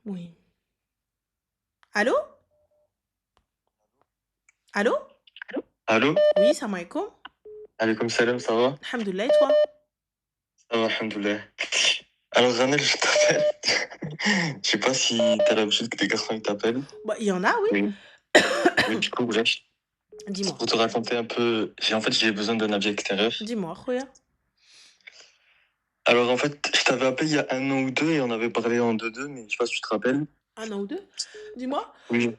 Oui. Allô? Allô? Allô? Oui, salam alaikum. Alaikum salam, ça va? Alhamdoulilah, et toi? Ça va, alhamdoulilah. Alors, Ranel, je t'appelle. Je sais pas si t'as l'habitude que tes garçons ils t'appellent. Bah, il y en a, oui. Oui. Oui, du coup, bref, c'est Dis-moi. pour te raconter un peu. J'ai besoin d'un avis extérieur. Dis-moi, khoya. Alors, en fait, je t'avais appelé il y a 1 an ou 2 et on avait parlé en 2-2, mais je sais pas si tu te rappelles. Un an ou deux? Dis-moi. Oui.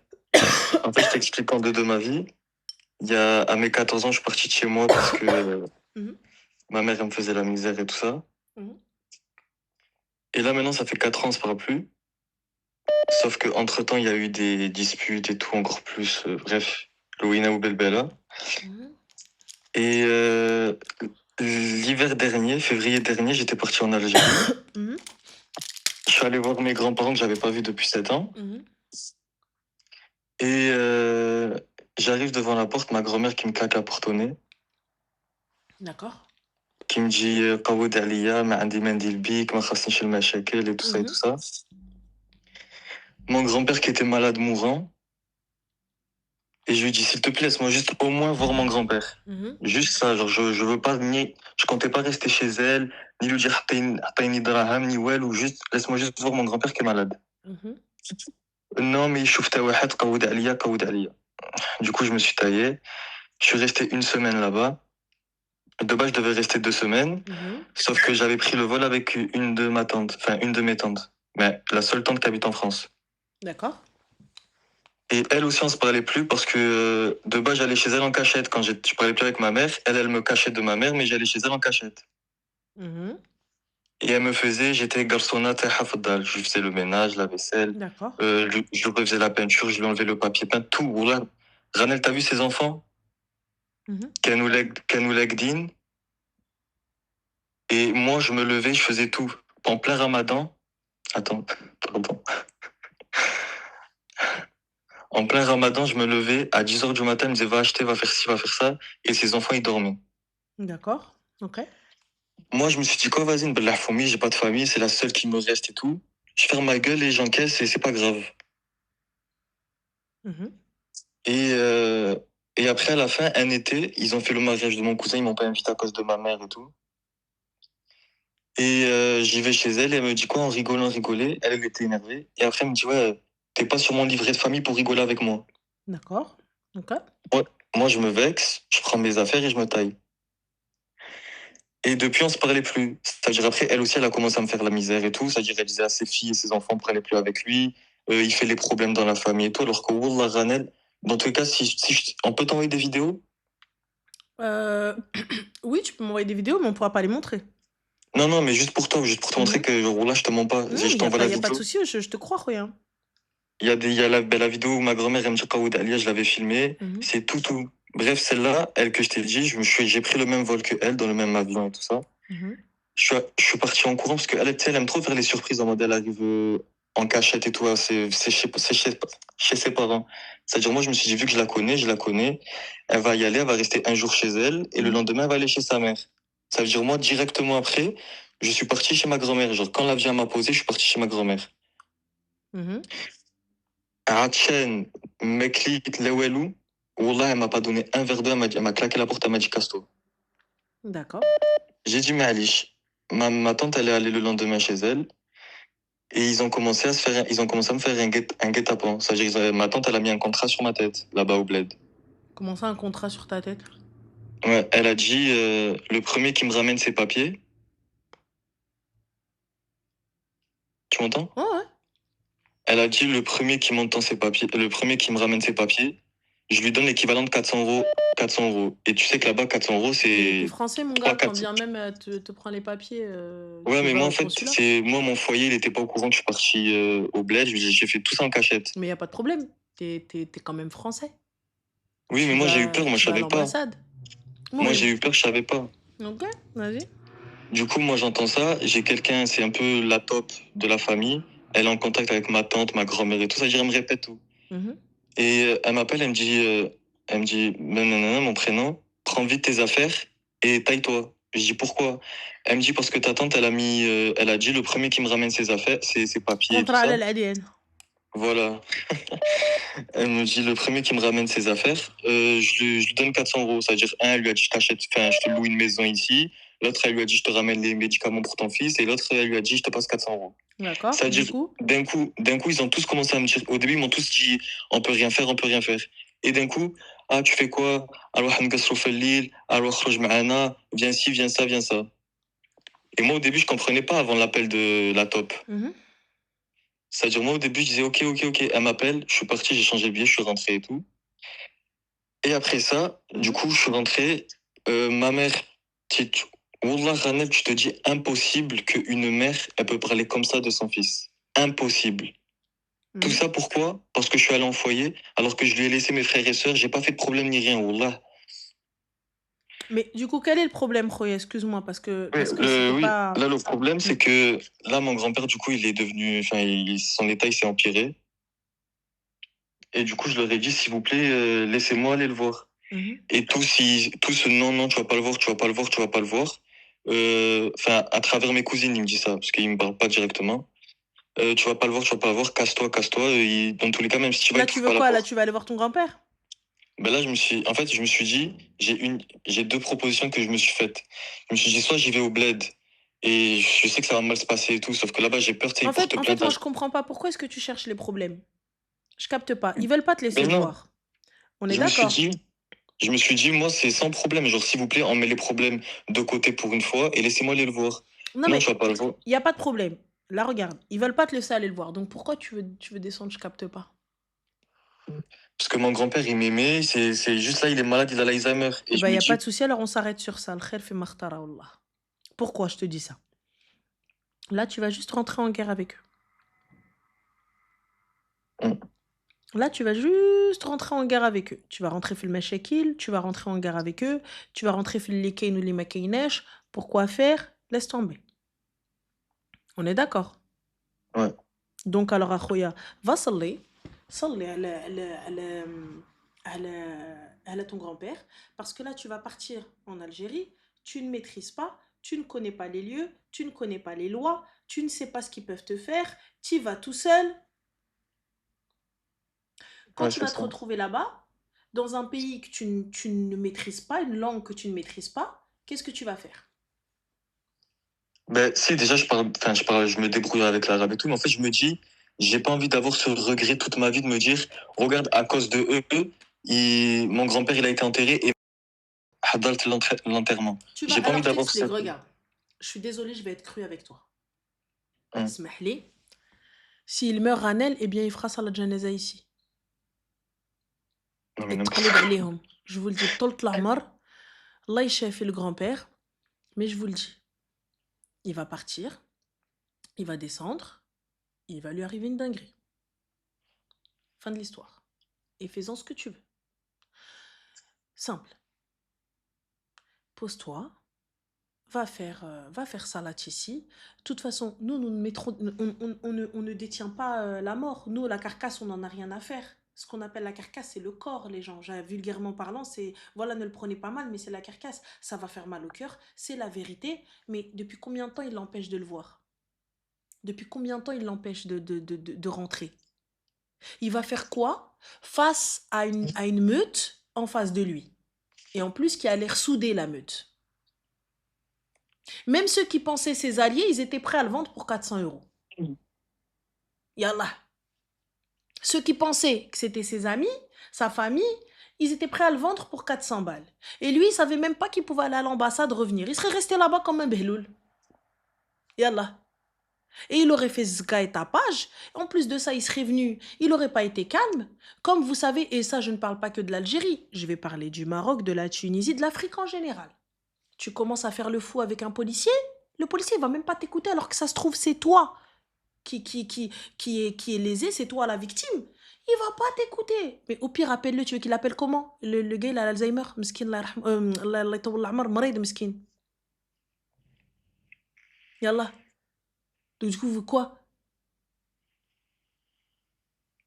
En fait, je t'explique en 2-2 ma vie. À mes 14 ans, je suis parti de chez moi parce que Mhm, ma mère, elle me faisait la misère et tout ça. mhm. Et là, maintenant, ça fait 4 ans, on se parle plus. Sauf que entre temps, il y a eu des disputes et tout, encore plus. Bref, le Wina ou Belbella. Mhm. Et l'hiver dernier, février dernier, j'étais parti en Algérie. Mhm, Je suis allé voir mes grands-parents que j'avais pas vus depuis 7 ans. mhm. Et j'arrive devant la porte, ma grand-mère qui me claque la porte au nez, D'accord. qui me dit قود عليا ما عندي منديل بيك ما خاصنيش المشاكل et tout ça et Mhm, tout ça. Mon grand-père qui était malade mourant. Et je lui dis, s'il te plaît, laisse-moi juste au moins voir mon grand-père. mhm. Juste ça, genre, je veux pas ni, je comptais pas rester chez elle, ni lui dire, Hatayni Draham, ni well, ou juste, laisse-moi juste voir mon grand-père qui est malade. Mhm. Non, mais شفت واحد قود عليا, قود عليا. Du coup, je me suis taillé. Je suis resté 1 semaine là-bas. De base, je devais rester 2 semaines. Mhm. Sauf que j'avais pris le vol avec une de mes tantes. Mais la seule tante qui habite en France. D'accord. Et elle aussi, on se parlait plus parce que de base, j'allais chez elle en cachette. Quand je parlais plus avec ma mère, elle me cachait de ma mère, mais j'allais chez elle en cachette. Mhm. Et j'étais garçonnat et hafdal. Je faisais le ménage, la vaisselle, D'accord. je refaisais la peinture, je lui enlevais le papier peint, tout. Voilà. Ranel, t'as vu ses enfants? Mhm. Kanoulegdin. Et moi, je me levais, je faisais tout. En plein ramadan. Attends, pardon. En plein ramadan, je me levais à 10 h du matin, je me disais, va acheter, va faire ci, va faire ça. Et ses enfants, ils dormaient. D'accord. Ok. Moi, je me suis dit, quoi, vas-y, la famille, j'ai pas de famille, c'est la seule qui me reste et tout. Je ferme ma gueule et j'encaisse et c'est pas grave. Mhm. Et, euh, et après, à la fin, un été, ils ont fait le mariage de mon cousin, ils m'ont pas invité à cause de ma mère et tout. Et j'y vais chez elle et elle me dit quoi, en rigolant, rigoler. Elle était énervée. Et après, elle me dit, ouais, t'es pas sur mon livret de famille pour rigoler avec moi. D'accord. Ok. Ouais. Moi, je me vexe, je prends mes affaires et je me taille. Et depuis, on se parlait plus. C'est-à-dire, après, elle aussi, elle a commencé à me faire la misère et tout. C'est-à-dire, elle disait à ses filles et ses enfants, prenez plus avec lui. Il fait les problèmes dans la famille et tout. Alors que, Wallah, Ranel, dans tous les cas, on peut t'envoyer des vidéos? Euh, Oui, tu peux m'envoyer des vidéos, mais on pourra pas les montrer. Non, non, mais juste pour toi, juste pour te montrer Mhm. que, genre, là, je te mens pas. Non, Je il y a t'envoie pas, la y a pas de vidéo. souci, je te crois, khoya. Il y a la vidéo où ma grand-mère, elle me dit Kaoud Alia, je l'avais filmée. Mhm. C'est tout, tout. Bref, celle-là, elle que je t'ai dit, j'ai pris le même vol que elle, dans le même avion et tout ça. Mhm. Je suis parti en courant parce qu'elle, tu sais, elle aime trop faire les surprises en mode elle arrive en cachette et tout. Chez ses parents. C'est-à-dire, moi, je me suis dit, vu que je la connais, elle va y aller, elle va rester un jour chez elle et le Mhm. lendemain, elle va aller chez sa mère. Ça veut dire, moi, directement après, je suis parti chez ma grand-mère. Genre, quand l'avion m'a posé, je suis parti chez ma grand-mère. Mhm. Hatchen, Meklik, Lewelou, Wallah, elle m'a pas donné un verre d'eau, elle m'a claqué la porte, elle m'a dit casse-toi. D'accord. J'ai dit, mais Alish, ma tante, elle est allée le lendemain chez elle. Et ils ont commencé à me faire un guet-apens. C'est-à-dire, ma tante, elle a mis un contrat sur ma tête, là-bas au bled. Comment ça, un contrat sur ta tête? Ouais, elle a dit, le premier qui me ramène ses papiers. Tu m'entends? Ouais, ouais. Elle a dit, le premier qui me ramène ses papiers, je lui donne l'équivalent de 400 euros. 400 euros. Et tu sais que là-bas, 400 euros, T'es c'est français, mon gars, 3 quand 4. bien même te prend les papiers, Ouais, tu mais vas moi, en au fait, consulat. moi, mon foyer, il était pas au courant que je suis parti au bled. J'ai fait tout ça en cachette. Mais y a pas de problème. T'es quand même français. Oui, mais moi, j'ai eu peur, moi, je Tu vas à savais pas. l'ambassade. Moi, Oui. j'ai eu peur, je savais pas. Ok, vas-y. Du coup, moi, j'entends ça. J'ai quelqu'un, c'est un peu la top de la famille. Elle est en contact avec ma tante, ma grand-mère et tout ça. Elle me répète tout. Mhm. Et elle m'appelle, elle me dit, non, non, non, mon prénom, prends vite tes affaires et taille-toi. Je dis pourquoi? Elle me dit parce que ta tante, elle a dit le premier qui me ramène ses affaires, ses papiers et tout Contrat ça. على العديان. Voilà. Elle me dit le premier qui me ramène ses affaires, je lui donne 400 euros. C'est-à-dire, un, elle lui a dit je te loue une maison ici. L'autre, elle lui a dit je te ramène les médicaments pour ton fils. Et l'autre, elle lui a dit je te passe 400 euros. D'accord. C'est-à-dire, Du coup, d'un coup, ils ont tous commencé à me dire. Au début, ils m'ont tous dit on peut rien faire, on peut rien faire. Et d'un coup, ah, tu fais quoi? Alors, alors, viens ci, viens ça, viens ça. Et moi, au début, je comprenais pas avant l'appel de la top. mhm. C'est-à-dire, moi, au début, je disais, ok, elle m'appelle, je suis parti, j'ai changé le billet, je suis rentré et tout. Et après ça, du coup, je suis rentré. Ma mère, Wallah, Ranel, tu te dis impossible qu'une mère, elle peut parler comme ça de son fils. Impossible. Tout ça pourquoi? Parce que je suis allé en foyer, alors que je lui ai laissé mes frères et sœurs, j'ai pas fait de problème ni rien, Wallah. Mais du coup, quel est le problème, Khoya? Excuse-moi, parce que c'était Oui, pas... là, le problème, c'est que là, mon grand-père, du coup, il est devenu, son état, il s'est empiré. Et du coup, je leur ai dit, s'il vous plaît, laissez-moi aller le voir. Mhm. Et tout ce non, tu vas pas le voir, tu vas pas le voir, tu vas pas le voir. À travers mes cousines, il me dit ça, parce qu'il me parle pas directement. Tu vas pas le voir, tu vas pas le voir, casse-toi. Dans tous les cas, même si tu vas, Là, il tu trouve veux pas la quoi? Là, porte. tu vas aller voir ton grand-père? Ben là, je me suis dit, j'ai deux propositions que je me suis faites. Je me suis dit, soit j'y vais au bled, et je sais que ça va mal se passer et tout, sauf que là-bas, j'ai peur, tu sais, ils portent En fait, plainte. moi, je comprends pas. Pourquoi est-ce que tu cherches les problèmes? Je capte pas. Ils veulent pas te laisser Mais non, voir. On est je me suis d'accord. dit, je me suis dit, moi, c'est sans problème. Genre, s'il vous plaît, on met les problèmes de côté pour une fois et laissez-moi aller le voir. Non, Non, mais tu vas pas le voir. il y a pas de problème. Là, regarde. Ils veulent pas te laisser aller le voir. Donc, pourquoi tu veux descendre? Je capte pas. Parce que mon grand-père, il m'aimait. C'est juste là, il est malade, il a l'Alzheimer. Et Eh je ben, il me y a pas dis, de souci. Alors, on s'arrête sur ça. Le khair fi makhtara, wallah. Pourquoi je te dis ça? Là, tu vas juste rentrer en guerre avec eux. hum, Là, tu vas juste rentrer en guerre avec eux. Tu vas rentrer fil mashakil, tu vas rentrer en guerre avec eux, tu vas rentrer fil likain ou li makainesh. Pourquoi faire? Laisse tomber. On est d'accord. ouais. Donc, alors, Akhoya, va salli. Salli à ton grand-père. Parce que là, tu vas partir en Algérie. Tu ne maîtrises pas, tu ne connais pas les lieux, tu ne connais pas les lois, tu ne sais pas ce qu'ils peuvent te faire. Tu y vas tout seul. Quand Ouais, tu c'est vas te ça. retrouver là-bas, dans un pays que tu ne maîtrises pas, une langue que tu ne maîtrises pas, qu'est-ce que tu vas faire? Ben, si, déjà, je me débrouille avec l'arabe et tout, mais en fait, je me dis, j'ai pas envie d'avoir ce regret toute ma vie de me dire, regarde, à cause de eux, mon grand-père, il a été enterré et hadalt l'enterrement. Tu vas, J'ai pas envie alors je d'avoir t'explique, ça. regarde. Je suis désolée, je vais être crue avec toi. Hum. Smahli. S'il meurt Ranel, eh bien il fera salat janaza ici. Non, mais Et n'importe tqlib quoi. alayhom. Je vous le dis, Tolt l'Ahmar, Allah il le grand-père, mais je vous le dis, il va partir, il va descendre, il va lui arriver une dinguerie. Fin de l'histoire. Et fais-en ce que tu veux. Simple. Pose-toi, va faire salat ici. De toute façon, nous ne mettrons, on ne détient pas la mort. Nous, la carcasse, on n'en a rien à faire. Ce qu'on appelle la carcasse, c'est le corps, les gens. Vulgairement parlant, c'est, voilà, ne le prenez pas mal, mais c'est la carcasse. Ça va faire mal au cœur, c'est la vérité. Mais depuis combien de temps il l'empêche de le voir? Depuis combien de temps il l'empêche de rentrer? Il va faire quoi face à une meute en face de lui? Et en plus, qui a l'air soudée, la meute. Même ceux qui pensaient ses alliés, ils étaient prêts à le vendre pour 400 euros. Yallah. Ceux qui pensaient que c'était ses amis, sa famille, ils étaient prêts à le vendre pour 400 balles. Et lui, il savait même pas qu'il pouvait aller à l'ambassade, revenir. Il serait resté là-bas comme un behloul. Yallah. Et il aurait fait zka et tapage. En plus de ça, il serait venu. Il n'aurait pas été calme. Comme vous savez, et ça, je ne parle pas que de l'Algérie. Je vais parler du Maroc, de la Tunisie, de l'Afrique en général. Tu commences à faire le fou avec un policier, le policier ne va même pas t'écouter alors que ça se trouve, c'est toi qui est lésé, c'est toi la victime. Il va pas t'écouter. Mais au pire, appelle-le, tu veux qu'il appelle comment? Le gars, il a l'Alzheimer. Miskin, Allah يطول العمر, مريض مسكين. Yallah. Donc du coup, quoi?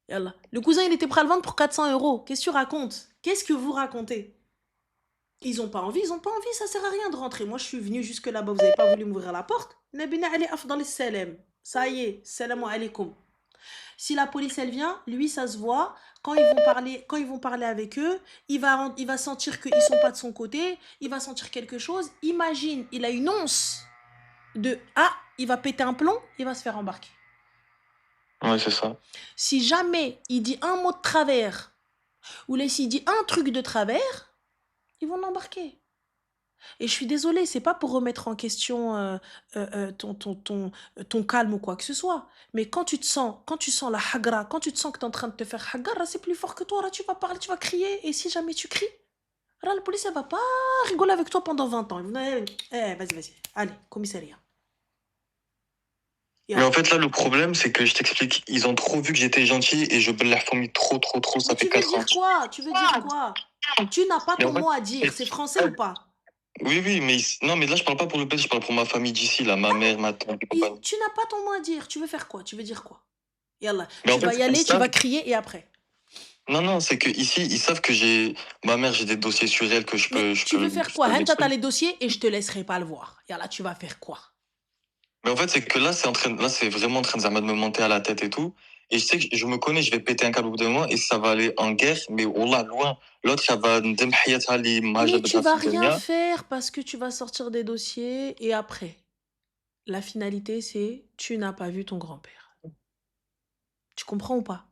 Yallah. Le cousin, il était prêt à le vendre pour 400 euros. Qu'est-ce que tu racontes? Qu'est-ce que vous racontez? Ils ont pas envie, ça sert à rien de rentrer. Moi, je suis venue jusque là-bas, vous n'avez pas voulu m'ouvrir la porte. Nabina Ali afdal salam. Ça y est, salam alaikum. Si la police elle vient, lui ça se voit. Quand ils vont parler avec eux, il va sentir qu'ils sont pas de son côté. Il va sentir quelque chose. Imagine, il a une once de il va péter un plomb, il va se faire embarquer. Ouais, c'est ça. Si jamais il dit un mot de travers ou là s'il dit un truc de travers, ils vont l'embarquer. Et je suis désolée, c'est pas pour remettre en question ton calme ou quoi que ce soit. Mais quand tu sens la hagra, quand tu te sens que tu es en train de te faire hagra, c'est plus fort que toi. Là, tu vas parler, tu vas crier. Et si jamais tu cries, là, la police, elle va pas rigoler avec toi pendant 20 ans. Vas-y, allez, commissariat. Mais en fait, là, le problème, c'est que je t'explique, ils ont trop vu que j'étais gentil et je blâme trop, ça fait 4 ans. Tu veux dire quoi? Tu n'as pas Mais ton en fait, mot à dire. C'est français ou pas? oui, mais non, mais là, je parle pas pour le Belge, je parle pour ma famille d'ici, là, ma mère, ma tante et compagnie. Tu n'as pas ton mot à dire. Tu veux faire quoi? Tu veux dire quoi? Yallah, Mais en tu vas fait, y aller, tu vas crier et après. non, c'est que ici, ils savent que ma mère, j'ai des dossiers sur elle que je Mais peux, tu veux faire quoi? je peux T'as les dossiers et je te laisserai pas le voir. Et là, tu vas faire quoi? Mais en fait, c'est que là, c'est vraiment en train de me monter à la tête et tout. Et je sais que je me connais, je vais péter un câble au bout d'un mois et ça va aller en guerre, mais oh là, loin. L'autre, ça va Mais tu vas rien faire parce que tu vas sortir des dossiers et après, la finalité, c'est tu n'as pas vu ton grand-père. Tu comprends ou pas?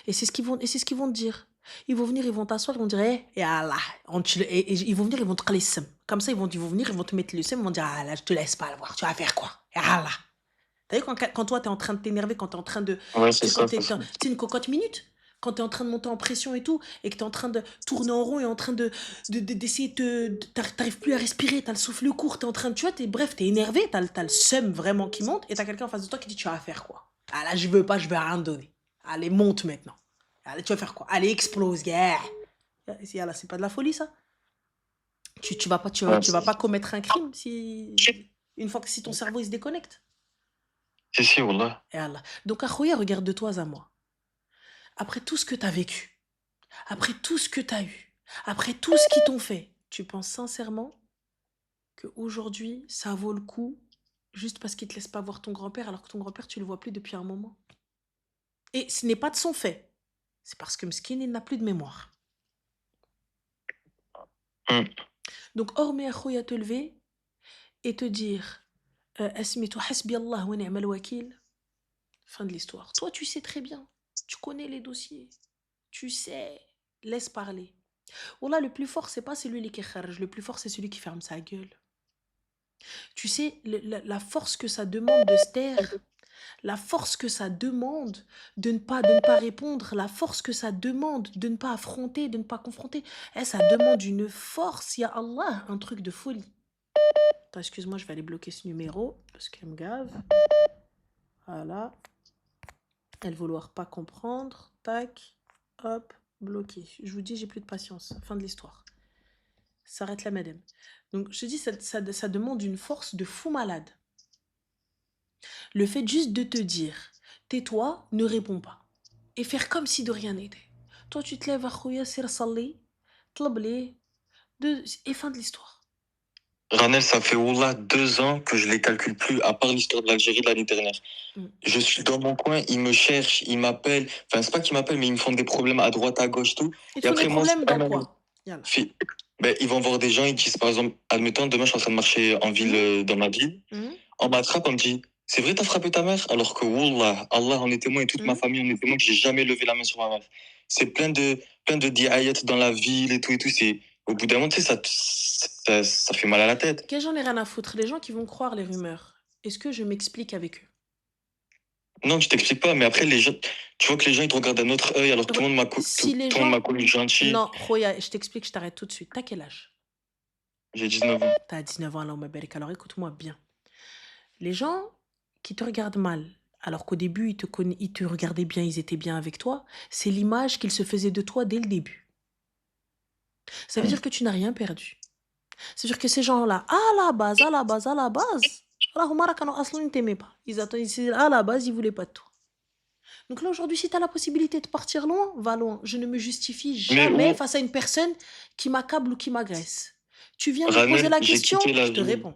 Et c'est ce qu'ils vont te dire. Ils vont venir, ils vont t'asseoir, ils vont dire, et Allah, ils vont venir, ils vont te caler le. Comme ça, ils vont venir, ils vont te mettre le seum, ils vont dire, ah là, je te laisse pas le voir, tu vas faire quoi? Et Allah. T'as vu quand toi, t'es en train de t'énerver, quand t'es en train de. Ouais, c'est ça. C'est une cocotte minute. Quand t'es en train de monter en pression et tout, et que t'es en train de tourner en rond et en train d'essayer t'arrives plus à respirer, t'as le souffle court, t'es en train de. Tu vois, t'es énervé, t'as le seum vraiment qui monte, et t'as quelqu'un en face de toi qui dit, tu vas faire quoi? Ah là, je veux pas, je vais rien donner. Allez, monte maintenant. Allez, tu vas faire quoi? Allez, explose, gars. Là, c'est pas de la folie, ça? Tu vas pas commettre un crime une fois que si ton cerveau il se déconnecte. Si, wallah. Et Allah. Donc, Akhoya, regarde de toi à moi. Après tout ce que tu as vécu, après tout ce que tu as eu, après tout ce qu'ils t'ont fait, tu penses sincèrement qu'aujourd'hui, ça vaut le coup juste parce qu'ils te laissent pas voir ton grand-père alors que ton grand-père, tu le vois plus depuis un moment? Et ce n'est pas de son fait. C'est parce que Mskin, il n'a plus de mémoire. Donc, hormis Akhoya te lever et te dire Asmitu hasbi Allah wa ni'mal wakil. Fin de l'histoire. Toi, tu sais très bien. Tu connais les dossiers. Tu sais. Laisse parler. Wallah, le plus fort, c'est pas celui qui kharj. Le plus fort, c'est celui qui ferme sa gueule. Tu sais, la force que ça demande de se taire, la force que ça demande de ne pas répondre, la force que ça demande de ne pas affronter, de ne pas confronter, ça demande une force, ya Allah, un truc de folie. Attends, excuse-moi, je vais aller bloquer ce numéro parce qu'elle me gave. Voilà. Elle vouloir pas comprendre. Tac. Hop. Bloqué. Je vous dis, j'ai plus de patience. Fin de l'histoire. S'arrête là, madame. Donc, je dis, ça demande une force de fou malade. Le fait juste de te dire, tais-toi, ne réponds pas. Et faire comme si de rien n'était. Toi, tu te lèves à khouya, sir salli, tlabli, et fin de l'histoire. Ranel, ça fait Wallah 2 ans que je les calcule plus, à part l'histoire de l'Algérie de l'année dernière. Je suis dans mon coin, ils me cherchent, ils m'appellent. Enfin, c'est pas qu'ils m'appellent, mais ils me font des problèmes à droite, à gauche, tout. Et après, des problèmes dans quoi? Ben, ils vont voir des gens, ils disent par exemple, admettons, demain je suis en train de marcher en ville, dans ma ville. On m'attrape, on me dit, c'est vrai, t'as frappé ta mère? Alors que Wallah, Allah en est témoin et toute ma famille en est témoin que j'ai jamais levé la main sur ma mère. C'est plein de diayat dans la ville et tout. C'est, au bout d'un moment, tu sais, ça fait mal à la tête. Quel j'en ai rien à foutre? Les gens qui vont croire les rumeurs, est-ce que je m'explique avec eux? Non, je t'explique pas, mais après, les gens, tu vois que les gens, ils te regardent d'un autre œil alors que tout le monde m'a connu gentil. Non, Khoya, je t'explique, je t'arrête tout de suite. T'as quel âge? J'ai 19 ans. T'as 19 ans, Allahumma barik. Alors écoute-moi bien. Les gens qui te regardent mal, alors qu'au début, ils te regardaient bien, ils étaient bien avec toi, c'est l'image qu'ils se faisaient de toi dès le début. Ça veut dire que tu n'as rien perdu. Ça veut dire que ces gens-là, à la base, Allahumma rakano aslan, ils t'aimaient pas. À la base, ils voulaient pas de toi. Donc là, aujourd'hui, si tu as la possibilité de partir loin, va loin. Je ne me justifie Mais jamais face à une personne qui m'accable ou qui m'agresse. Tu viens me poser Ranel, la j'ai question, quitté la je te ville. réponds.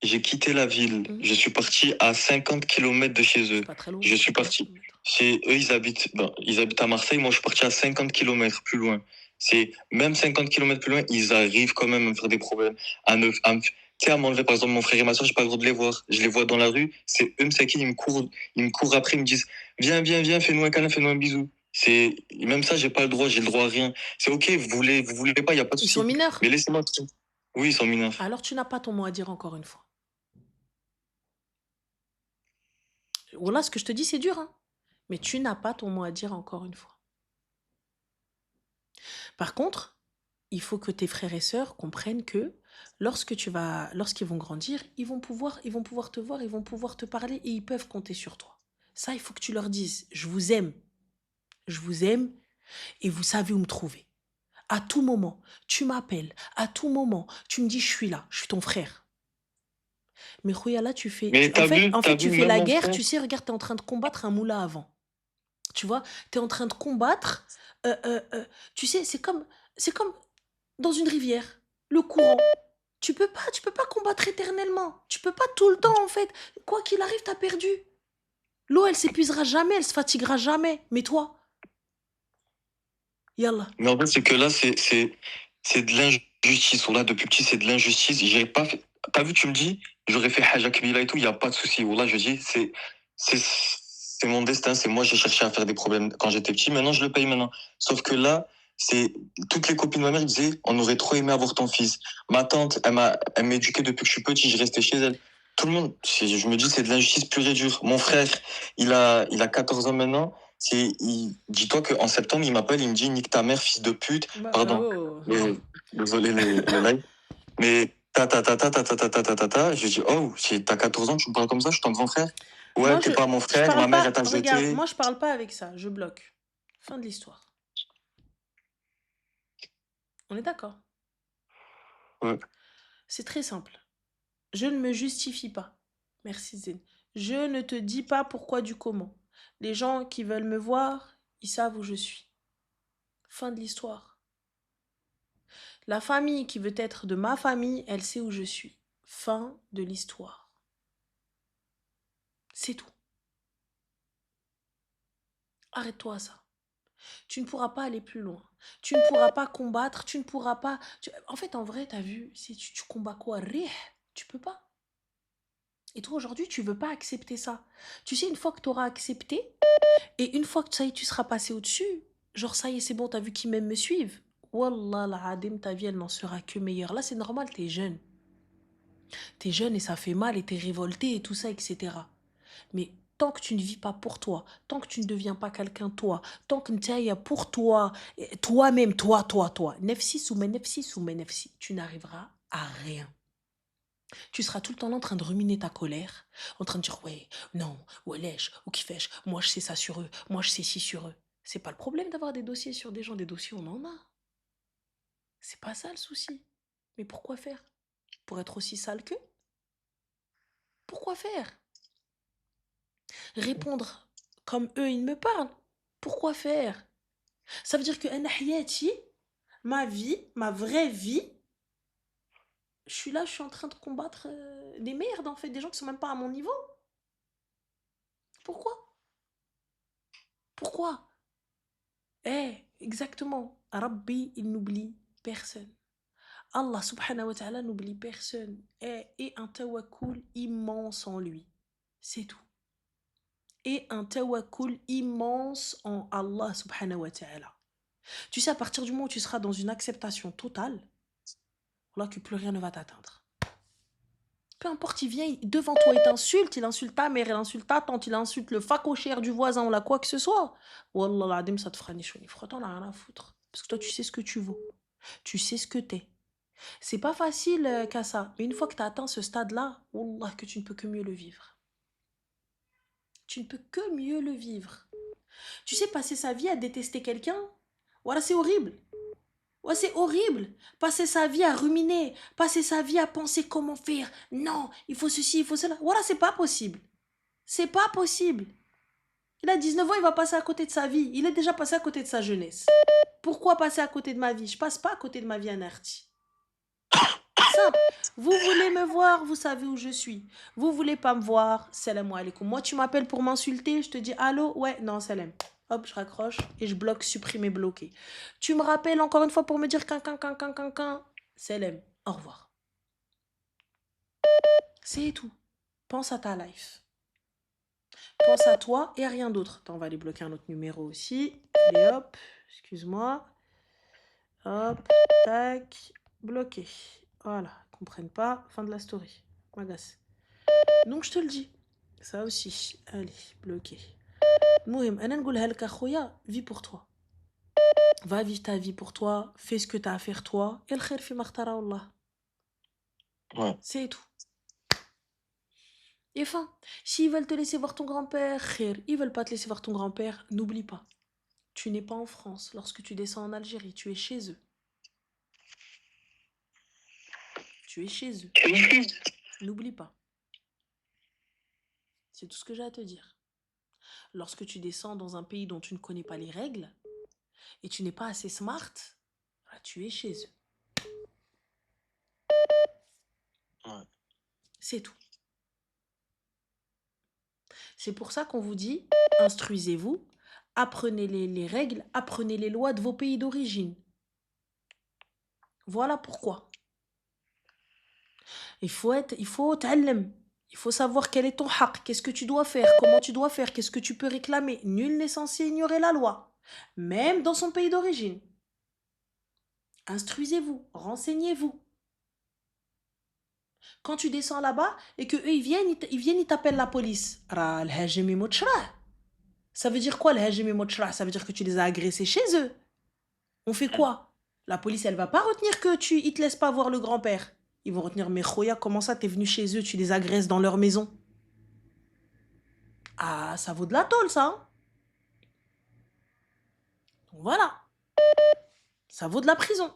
J'ai quitté la ville. Mhm. Je suis parti à 50 km de chez C'est eux. pas très loin. Je suis 50 parti. kilomètres. Chez eux, ils habitent à Marseille. Moi, je suis parti à 50 km plus loin. C'est même 50 km plus loin, ils arrivent quand même à me faire des problèmes. Tu sais, à m'enlever, par exemple, mon frère et ma soeur, j'ai pas le droit de les voir. Je les vois dans la rue. C'est eux, Msaki, ils me courent après, ils me disent, viens, viens, viens, fais-nous un câlin, fais-nous un bisou. Même ça, j'ai pas le droit, j'ai le droit à rien. C'est ok, vous voulez pas, il y a pas de Ils souci. sont mineurs. Mais laissez-moi. Oui, ils sont mineurs. Alors tu n'as pas ton mot à dire encore une fois. Voilà, ce que je te dis, c'est dur, hein. Mais tu n'as pas ton mot à dire encore une fois. Par contre, il faut que tes frères et sœurs comprennent que lorsqu'ils vont grandir, ils vont pouvoir te voir, ils vont pouvoir te parler et ils peuvent compter sur toi. Ça, il faut que tu leur dises, je vous aime et vous savez où me trouver. À tout moment, tu m'appelles, à tout moment, tu me dis, je suis là, je suis ton frère. Mais Khouya, là, Mais en fait, tu fais même la mon guerre, frère. tu sais, regarde, tu es en train de combattre un moulin à vent. Tu vois, tu es en train de combattre, euh, euh, euh, tu sais, c'est comme dans une rivière, le courant. Tu peux pas combattre éternellement. Tu peux pas tout le temps, en fait. Quoi qu'il arrive, t'as perdu. L'eau, elle s'épuisera jamais, elle se fatiguera jamais. Mais toi, yallah. Mais en fait, c'est que là, c'est de l'injustice. Là, depuis petit, c'est de l'injustice. J'ai pas fait. T'as vu, tu me dis, j'aurais fait Haja Kabila et tout, il n'y a pas de souci. Là, je dis, c'est mon destin. C'est moi, j'ai cherché à faire des problèmes quand j'étais petit. Maintenant, je le paye maintenant. Sauf que là, c'est toutes les copines de ma mère disaient, on aurait trop aimé avoir ton fils. Ma tante, elle m'a éduqué depuis que je suis petit, je restais chez elle. Tout le monde, je me dis, c'est de l'injustice pure et dure. Mon frère, il a 14 ans maintenant. Dis-toi qu'en septembre, il m'appelle, il me dit, nique ta mère, fils de pute. Pardon. Oh. Désolé le live. Mais je dis, oh, t'as 14 ans, tu me parles comme ça, je suis ton grand frère. Ouais, Moi, t'es pas mon je frère, ma parle mère, pas. elle t'a Regarde, jeté. moi, je parle pas avec ça. Je bloque. Fin de l'histoire. On est d'accord. Ouais. C'est très simple. Je ne me justifie pas. Merci Zen. Je ne te dis pas pourquoi du comment. Les gens qui veulent me voir, ils savent où je suis. Fin de l'histoire. La famille qui veut être de ma famille, elle sait où je suis. Fin de l'histoire. C'est tout. Arrête-toi à ça. Tu ne pourras pas aller plus loin. Tu ne pourras pas combattre. Tu ne pourras pas... En fait, en vrai, t'as vu, si tu combats quoi? Rih, tu peux pas. Et toi, aujourd'hui, tu veux pas accepter ça. Tu sais, une fois que tu auras accepté, et une fois que ça y est, tu seras passé au-dessus, genre ça y est, c'est bon, t'as vu qu'ils m'aiment me suivent. Wallah, la adim, ta vie, elle n'en sera que meilleure. Là, c'est normal, t'es jeune. T'es jeune et ça fait mal et t'es révolté et tout ça, etc. Mais tant que tu ne vis pas pour toi, tant que tu ne deviens pas quelqu'un toi, tant que tu es pour toi, toi-même, toi, nefsi sous mes nefsi, tu n'arriveras à rien. Tu seras tout le temps là en train de ruminer ta colère, en train de dire ouais, non, ouais, lèche, ou qui fèche, moi je sais ça sur eux, moi je sais ci sur eux. C'est pas le problème d'avoir des dossiers sur des gens, des dossiers on en a. C'est pas ça le souci. Mais pourquoi faire? Pour être aussi sale qu'eux? Pourquoi faire? Répondre comme eux ils me parlent? Pourquoi faire? Ça veut dire que ma vie, ma vraie vie, je suis là, je suis en train de combattre des merdes en fait, des gens qui sont même pas à mon niveau. Pourquoi? Pourquoi? Exactement. Rabbi, il n'oublie personne. Allah subhanahu wa ta'ala n'oublie personne. Et un tawakkul immense en lui. C'est tout. Et un tawakkul immense en Allah subhanahu wa ta'ala. Tu sais, à partir du moment où tu seras dans une acceptation totale, là que plus rien ne va t'atteindre. Peu importe, il vient devant toi, il insulte ta mère, il insulte ta tante, il insulte le facochère du voisin ou la quoi que ce soit. Wallah l'adim, ça te fera ni chaud ni froid, t'en as rien à foutre. Parce que toi, tu sais ce que tu vaux. Tu sais ce que t'es. C'est pas facile qu'à ça. Mais une fois que tu as atteint ce stade-là, wallah que tu ne peux que mieux le vivre. Tu ne peux que mieux le vivre. Tu sais, passer sa vie à détester quelqu'un, voilà, c'est horrible. Ouais, c'est horrible. Passer sa vie à ruminer, passer sa vie à penser comment faire. Non, il faut ceci, il faut cela. Voilà, c'est pas possible. C'est pas possible. Il a 19 ans, il va passer à côté de sa vie. Il est déjà passé à côté de sa jeunesse. Pourquoi passer à côté de ma vie? Je passe pas à côté de ma vie, Anerti. Simple. Vous voulez me voir, vous savez où je suis. Vous voulez pas me voir, salam alaikum. Moi, tu m'appelles pour m'insulter, je te dis allô, ouais, non, salam. Hop, je raccroche et je bloque, supprimer, bloquer. Tu me rappelles encore une fois pour me dire salam, au revoir. C'est tout. Pense à ta life. Pense à toi et à rien d'autre. Attends, on va aller bloquer un autre numéro aussi. Allez hop, excuse-moi. Hop, tac, bloqué. Voilà, comprennent pas, fin de la story. M'agace. Donc je te le dis, ça aussi. Allez, bloqué. Mouhim, ana nqoulha lak akhoya, vis pour toi. Va vivre ta vie pour toi, fais ce que tu as à faire toi. Et le khair fi ma ikhtara Allah. Ouais. C'est tout. Et fin, s'ils veulent te laisser voir ton grand-père, khair. Ils veulent pas te laisser voir ton grand-père, n'oublie pas. Tu n'es pas en France. Lorsque tu descends en Algérie, tu es chez eux. Tu es chez eux. N'oublie pas. C'est tout ce que j'ai à te dire. Lorsque tu descends dans un pays dont tu ne connais pas les règles et tu n'es pas assez smart, là, tu es chez eux. Ouais. C'est tout. C'est pour ça qu'on vous dit, instruisez-vous, apprenez les règles, apprenez les lois de vos pays d'origine. Voilà pourquoi. Il faut ta'allam. Il faut savoir quel est ton haq, qu'est-ce que tu dois faire, comment tu dois faire, qu'est-ce que tu peux réclamer. Nul n'est censé ignorer la loi, même dans son pays d'origine. Instruisez-vous, renseignez-vous. Quand tu descends là-bas et que eux ils t'appellent la police. Ça veut dire quoi le hajimi mochra? Ça veut dire que tu les as agressés chez eux. On fait quoi? La police, elle va pas retenir que ils te laissent pas voir le grand-père. Ils vont retenir, mais Khoya, comment ça, t'es venu chez eux, tu les agresses dans leur maison? Ah, ça vaut de la tôle, ça. Hein. Donc voilà. Ça vaut de la prison.